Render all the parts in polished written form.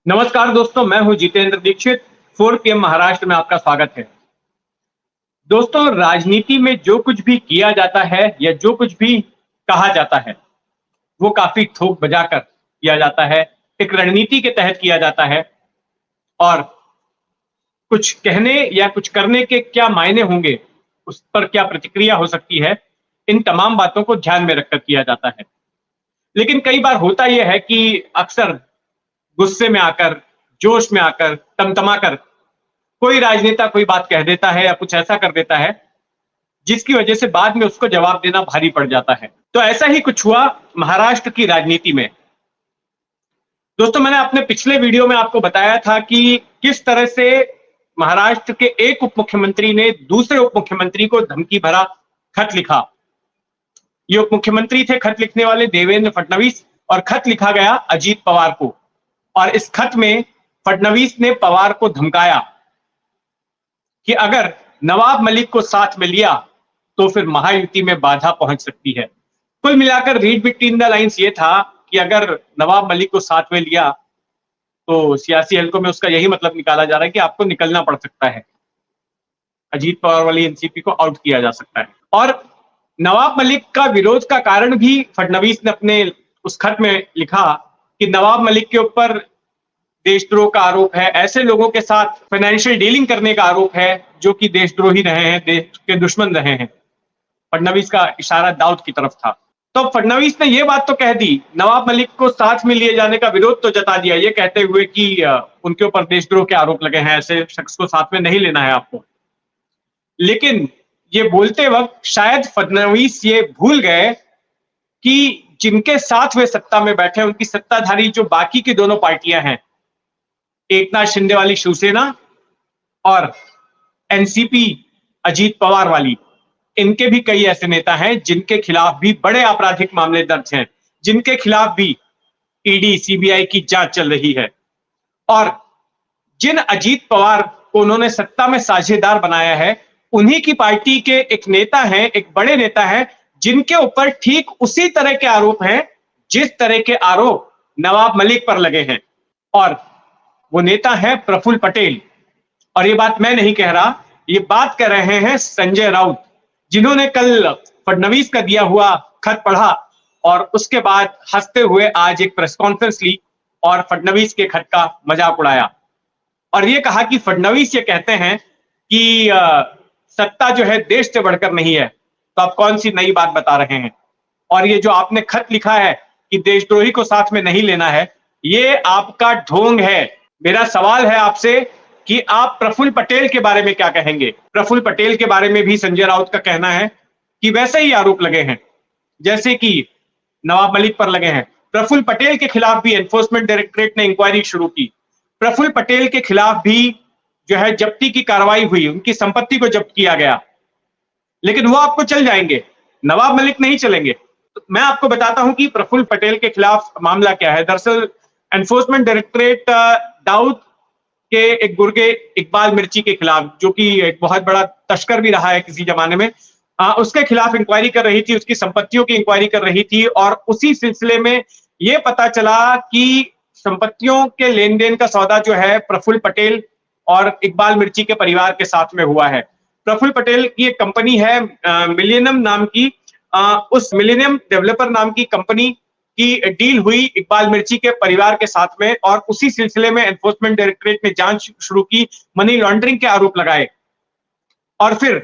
नमस्कार दोस्तों, मैं हूं जितेंद्र दीक्षित। 4 पीएम महाराष्ट्र में आपका स्वागत है। दोस्तों, राजनीति में जो कुछ भी किया जाता है या जो कुछ भी कहा जाता है, वो काफी थोक बजाकर किया जाता है, एक रणनीति के तहत किया जाता है और कुछ कहने या कुछ करने के क्या मायने होंगे, उस पर क्या प्रतिक्रिया हो सकती है, इन तमाम बातों को ध्यान में रखकर किया जाता है। लेकिन कई बार होता यह है कि अक्सर गुस्से में आकर, जोश में आकर, तमतमाकर कोई राजनेता कोई बात कह देता है या कुछ ऐसा कर देता है, जिसकी वजह से बाद में उसको जवाब देना भारी पड़ जाता है। तो ऐसा ही कुछ हुआ महाराष्ट्र की राजनीति में। दोस्तों, मैंने अपने पिछले वीडियो में आपको बताया था कि किस तरह से महाराष्ट्र के एक उप मुख्यमंत्री ने दूसरे उप मुख्यमंत्री को धमकी भरा खत लिखा। ये उप मुख्यमंत्री थे खत लिखने वाले देवेंद्र फडणवीस, और खत लिखा गया अजीत पवार को। और इस खत में फडणवीस ने पवार को धमकाया कि अगर नवाब मलिक को साथ में लिया तो फिर महायुति में बाधा पहुंच सकती है। कुल मिलाकर रीड बिटवीन द लाइंस ये था कि अगर नवाब मलिक को साथ में लिया तो सियासी हलकों में उसका यही मतलब निकाला जा रहा है कि आपको निकलना पड़ सकता है, अजीत पवार वाली एनसीपी को आउट किया जा सकता है। और नवाब मलिक का विरोध का कारण भी फडणवीस ने अपने उस खत में लिखा कि नवाब मलिक के ऊपर देशद्रोह का आरोप है, ऐसे लोगों के साथ फाइनेंशियल डीलिंग करने का आरोप है जो कि देशद्रोही रहे हैं, देश के दुश्मन रहे हैं। फडणवीस का इशारा दाऊद की तरफ था। तो फडणवीस ने यह बात तो कह दी, नवाब मलिक को साथ में लिए जाने का विरोध तो जता दिया, ये कहते हुए कि उनके ऊपर देशद्रोह के आरोप लगे हैं, ऐसे शख्स को साथ में नहीं लेना है आपको। लेकिन ये बोलते वक्त शायद फडणवीस ये भूल गए कि जिनके साथ वे सत्ता में बैठे, उनकी सत्ताधारी जो बाकी की दोनों पार्टियां हैं, एकनाथ शिंदे वाली शिवसेना और एनसीपी अजीत पवार वाली, इनके भी कई ऐसे नेता हैं जिनके खिलाफ भी बड़े आपराधिक मामले दर्ज हैं, जिनके खिलाफ भी ईडी सीबीआई की जांच चल रही है। और जिन अजीत पवार को उन्होंने सत्ता में साझेदार बनाया है, उन्हीं की पार्टी के एक नेता हैं, एक बड़े नेता हैं, जिनके ऊपर ठीक उसी तरह के आरोप हैं जिस तरह के आरोप नवाब मलिक पर लगे हैं। और वो नेता है प्रफुल्ल पटेल। और ये बात मैं नहीं कह रहा, ये बात कर रहे हैं संजय राउत, जिन्होंने कल फडणवीस का दिया हुआ खत पढ़ा और उसके बाद हंसते हुए आज एक प्रेस कॉन्फ्रेंस ली और फडणवीस के खत का मजाक उड़ाया और ये कहा कि फडणवीस ये कहते हैं कि सत्ता जो है देश से बढ़कर नहीं है, तो आप कौन सी नई बात बता रहे हैं। और ये जो आपने खत लिखा है कि देशद्रोही को साथ में नहीं लेना है, ये आपका ढोंग है। मेरा सवाल है आपसे कि आप प्रफुल्ल पटेल के बारे में क्या कहेंगे। प्रफुल्ल पटेल के बारे में भी संजय राउत का कहना है कि वैसे ही आरोप लगे हैं जैसे कि नवाब मलिक पर लगे हैं। प्रफुल्ल पटेल के खिलाफ भी एनफोर्समेंट डायरेक्टरेट ने इंक्वायरी शुरू की। प्रफुल्ल पटेल के खिलाफ भी जो है जब्ती की कार्रवाई हुई, उनकी संपत्ति को जब्त किया गया, लेकिन वो आपको चल जाएंगे, नवाब मलिक नहीं चलेंगे। तो मैं आपको बताता हूं कि प्रफुल्ल पटेल के खिलाफ मामला क्या है। दरअसल एनफोर्समेंट डायरेक्टरेट दाऊद के एक गुर्गे इकबाल मिर्ची के खिलाफ, जो कि एक बहुत बड़ा तस्कर भी रहा है किसी जमाने में, उसके खिलाफ इंक्वायरी कर रही थी, उसकी संपत्तियों की इंक्वायरी कर रही थी। और उसी सिलसिले में यह पता चला कि संपत्तियों के लेन देन का सौदा जो है प्रफुल्ल पटेल और इकबाल मिर्ची के परिवार के साथ में हुआ है। प्रफुल्ल पटेल की एक कंपनी है मिलेनियम नाम की, उस मिलेनियम डेवलपर नाम की कंपनी की डील हुई इकबाल मिर्ची के परिवार के साथ में, और उसी सिलसिले में एनफोर्समेंट डायरेक्टरेट ने जांच शुरू की, मनी लॉन्ड्रिंग के आरोप लगाए और फिर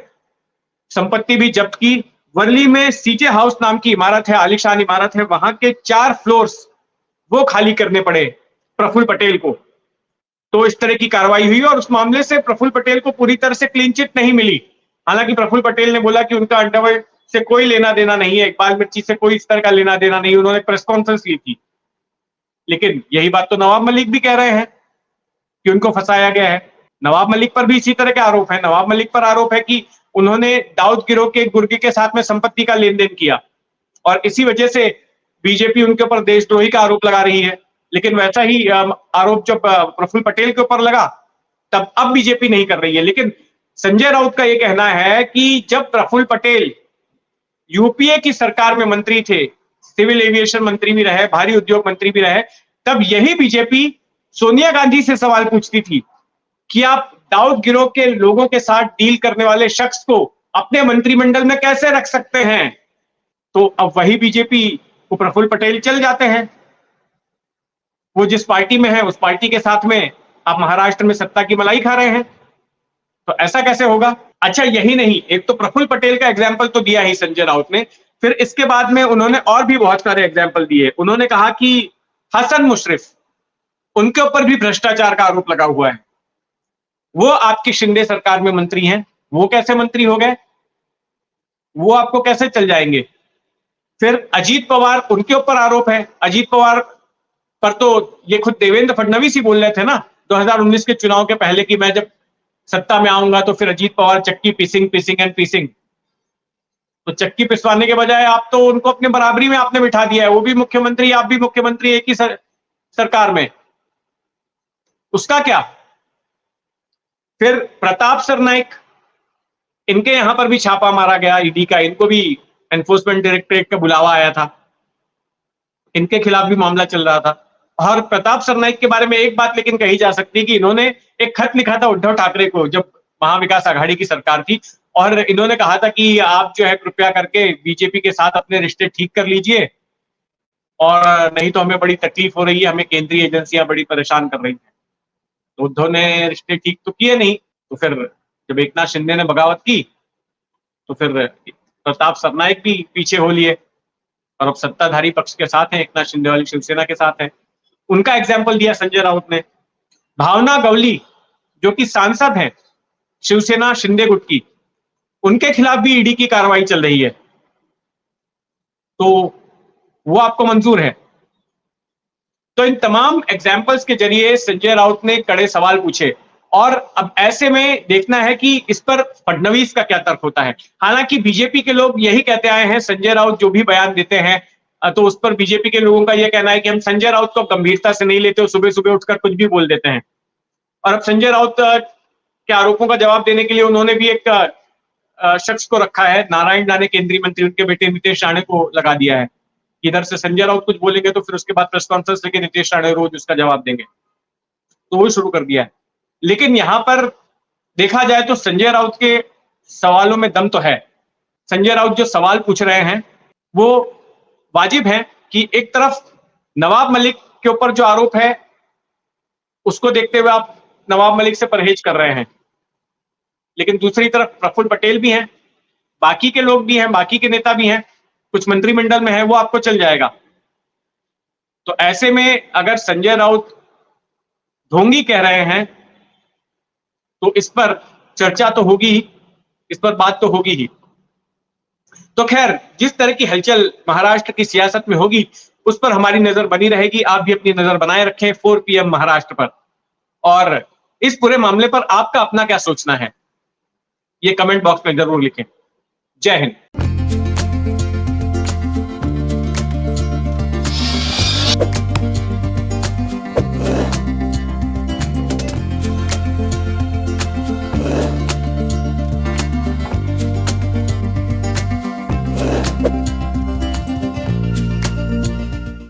संपत्ति भी जब्त की। वर्ली में सीजे हाउस नाम की इमारत है, आलीशान इमारत है, वहां के 4 फ्लोर्स वो खाली करने पड़े प्रफुल्ल पटेल को। तो इस तरह की कार्रवाई हुई और उस मामले से प्रफुल्ल पटेल को पूरी तरह से क्लीन चिट नहीं मिली। हालांकि प्रफुल्ल पटेल ने बोला कि उनका अंडरवर्ल्ड से कोई लेना देना नहीं है, इकबाल मिर्ची से कोई इस तरह का लेना देना नहीं, उन्होंने प्रेस कॉन्फ्रेंस ली थी। लेकिन यही बात तो नवाब मलिक भी कह रहे हैं कि उनको फंसाया गया है। नवाब मलिक पर भी इसी तरह के आरोप है। नवाब मलिक पर आरोप है कि उन्होंने दाऊद गिरोह के गुर्गे के साथ में संपत्ति का लेन देन किया और इसी वजह से बीजेपी उनके ऊपर देशद्रोही का आरोप लगा रही है। लेकिन वैसा ही आरोप जब प्रफुल्ल पटेल के ऊपर लगा तब अब बीजेपी नहीं कर रही है। लेकिन संजय राउत का यह कहना है कि जब प्रफुल्ल पटेल यूपीए की सरकार में मंत्री थे, सिविल एविएशन मंत्री भी रहे, भारी उद्योग मंत्री भी रहे, तब यही बीजेपी सोनिया गांधी से सवाल पूछती थी कि आप दाऊद गिरोह के लोगों के साथ डील करने वाले शख्स को अपने मंत्रिमंडल में कैसे रख सकते हैं, तो अब वही बीजेपी को प्रफुल्ल पटेल चल जाते हैं। वो जिस पार्टी में है उस पार्टी के साथ में आप महाराष्ट्र में सत्ता की मलाई खा रहे हैं, तो ऐसा कैसे होगा? अच्छा, यही नहीं, एक तो प्रफुल्ल पटेल का एग्जाम्पल तो दिया ही संजय राउत ने, फिर इसके बाद में उन्होंने और भी बहुत सारे एग्जाम्पल दिए। उन्होंने कहा कि हसन मुशर्रफ, उनके ऊपर भी भ्रष्टाचार का आरोप लगा हुआ है, वो आपकी शिंदे सरकार में मंत्री हैं, वो कैसे मंत्री हो गए, वो आपको कैसे चल जाएंगे? फिर अजीत पवार, उनके ऊपर आरोप है, अजीत पवार पर तो ये खुद देवेंद्र फडणवीस ही बोल रहे थे ना 2019 के चुनाव के पहले कि मैं जब सत्ता में आऊंगा तो फिर अजीत पवार चक्की पीसिंग पीसिंग एंड पीसिंग। तो चक्की पिसवाने के बजाय आप तो उनको अपने बराबरी में आपने बिठा दिया है, वो भी मुख्यमंत्री, आप भी मुख्यमंत्री, एक ही सरकार में, उसका क्या? फिर प्रताप सरनाइक, इनके यहां पर भी छापा मारा गया ईडी का, इनको भी एनफोर्समेंट डायरेक्टरेट का बुलावा आया था, इनके खिलाफ भी मामला चल रहा था। और प्रताप सरनाइक के बारे में एक बात लेकिन कही जा सकती है कि इन्होंने एक खत लिखा था उद्धव ठाकरे को जब महाविकास आघाड़ी की सरकार थी, और इन्होंने कहा था कि आप जो है कृपया करके बीजेपी के साथ अपने रिश्ते ठीक कर लीजिए, और नहीं तो हमें बड़ी तकलीफ हो रही है, हमें केंद्रीय एजेंसियां बड़ी परेशान कर रही हैं। तो उद्धव ने रिश्ते ठीक तो किए नहीं, तो फिर जब एकनाथ शिंदे ने बगावत की तो फिर प्रताप सरनाइक भी पीछे हो लिए, और अब सत्ताधारी पक्ष के साथ हैं, एकनाथ शिंदे वाली शिवसेना के साथ हैं। उनका एग्जाम्पल दिया संजय राउत ने। भावना गवली जो कि सांसद हैं शिवसेना शिंदे गुट की, उनके खिलाफ भी ईडी की कार्रवाई चल रही है, तो वो आपको मंजूर है? तो इन तमाम एग्जाम्पल्स के जरिए संजय राउत ने कड़े सवाल पूछे, और अब ऐसे में देखना है कि इस पर फडणवीस का क्या तर्क होता है। हालांकि बीजेपी के लोग यही कहते आए हैं, संजय राउत जो भी बयान देते हैं तो उस पर बीजेपी के लोगों का यह कहना है कि हम संजय राउत को गंभीरता से नहीं लेते, सुबह सुबह उठकर कुछ भी बोल देते हैं। और अब संजय राउत के आरोपों का जवाब देने के लिए उन्होंने भी एक शख्स को रखा है, नारायण राणे, केंद्रीय मंत्री, उनके बेटे नीतीश राणे को लगा दिया है। इधर से संजय राउत कुछ बोलेंगे तो फिर उसके बाद प्रेस कॉन्फ्रेंस लेके नीतीश राणे रोज उसका जवाब देंगे, तो वो शुरू कर दिया है। लेकिन यहां पर देखा जाए तो संजय राउत के सवालों में दम तो है। संजय राउत जो सवाल पूछ रहे हैं वो वाजिब है कि एक तरफ नवाब मलिक के ऊपर जो आरोप है उसको देखते हुए आप नवाब मलिक से परहेज कर रहे हैं, लेकिन दूसरी तरफ प्रफुल्ल पटेल भी हैं, बाकी के लोग भी हैं, बाकी के नेता भी हैं, कुछ मंत्रिमंडल में है, वो आपको चल जाएगा। तो ऐसे में अगर संजय राउत ढोंगी कह रहे हैं तो इस पर चर्चा तो होगी ही, इस पर बात तो होगी ही। तो खैर, जिस तरह की हलचल महाराष्ट्र की सियासत में होगी उस पर हमारी नजर बनी रहेगी। आप भी अपनी नजर बनाए रखें 4 PM महाराष्ट्र पर, और इस पूरे मामले पर आपका अपना क्या सोचना है ये कमेंट बॉक्स में जरूर लिखें। जय हिंद।